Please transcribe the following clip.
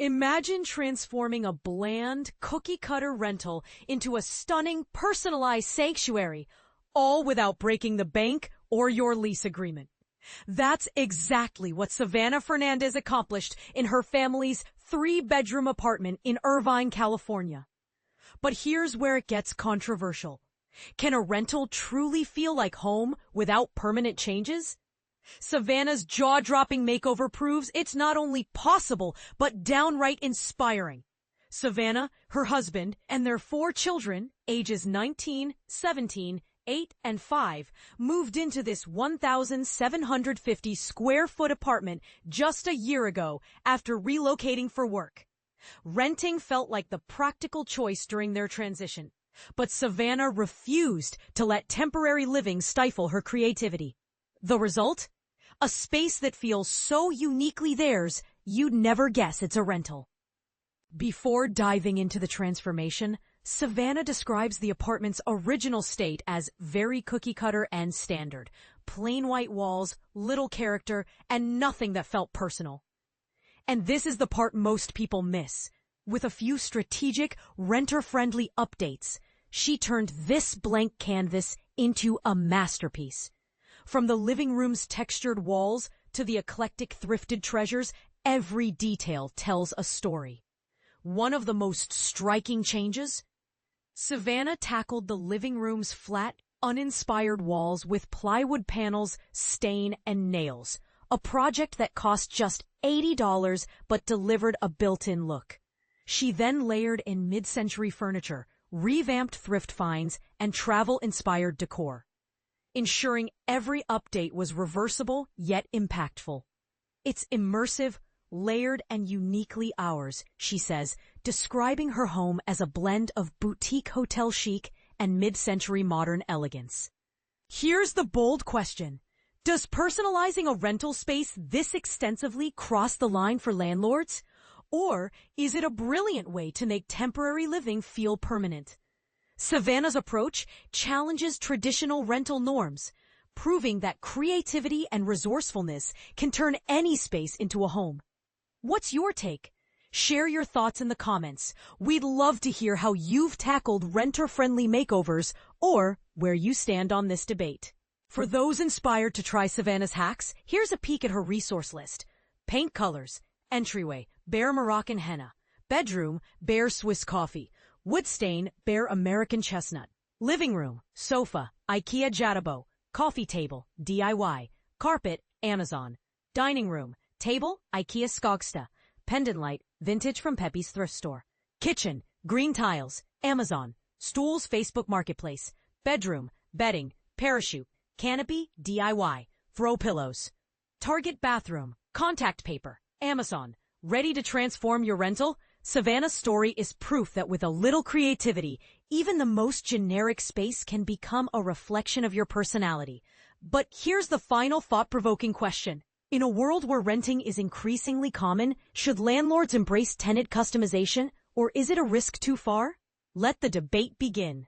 Imagine transforming a bland, cookie-cutter rental into a stunning, personalized sanctuary, all without breaking the bank or your lease agreement. That's exactly what Savanna Fernandez accomplished in her family's 3-bedroom apartment in Irvine, California. But here's where it gets controversial. Can a rental truly feel like home without permanent changes? Savanna's jaw-dropping makeover proves it's not only possible, but downright inspiring. Savanna, her husband, and their 4 children, ages 19, 17, 8, and 5, moved into this 1,750 square foot apartment just a year ago after relocating for work. Renting felt like the practical choice during their transition, but Savanna refused to let temporary living stifle her creativity. The result? A space that feels so uniquely theirs, you'd never guess it's a rental. Before diving into the transformation, Savanna describes the apartment's original state as very cookie-cutter and standard. Plain white walls, little character, and nothing that felt personal. And this is the part most people miss. With a few strategic, renter-friendly updates, she turned this blank canvas into a masterpiece. From the living room's textured walls to the eclectic thrifted treasures, every detail tells a story. One of the most striking changes? Savanna tackled the living room's flat, uninspired walls with plywood panels, stain, and nails, a project that cost just $80 but delivered a built-in look. She then layered in mid-century furniture, revamped thrift finds, and travel-inspired decor, ensuring every update was reversible yet impactful. It's immersive, layered, and uniquely ours, she says, describing her home as a blend of boutique hotel chic and mid-century modern elegance. Here's the bold question. Does personalizing a rental space this extensively cross the line for landlords? Or is it a brilliant way to make temporary living feel permanent? Savanna's approach challenges traditional rental norms, proving that creativity and resourcefulness can turn any space into a home. What's your take? Share your thoughts in the comments. We'd love to hear how you've tackled renter-friendly makeovers or where you stand on this debate. For those inspired to try Savanna's hacks, here's a peek at her resource list. Paint colors, entryway, bare Moroccan henna. Bedroom, bare Swiss coffee. Wood stain, bare American chestnut. Living room, sofa, IKEA Jadabo. Coffee table, DIY. Carpet, Amazon. Dining room, table, IKEA Skogstad. Pendant light, vintage from Pepe's thrift store. Kitchen, green tiles, Amazon. Stools, Facebook Marketplace. Bedroom, bedding, parachute. Canopy, DIY. Throw pillows. Target bathroom, contact paper, Amazon. Ready to transform your rental? Savanna's story is proof that with a little creativity, even the most generic space can become a reflection of your personality. But here's the final thought-provoking question. In a world where renting is increasingly common, should landlords embrace tenant customization, or is it a risk too far? Let the debate begin.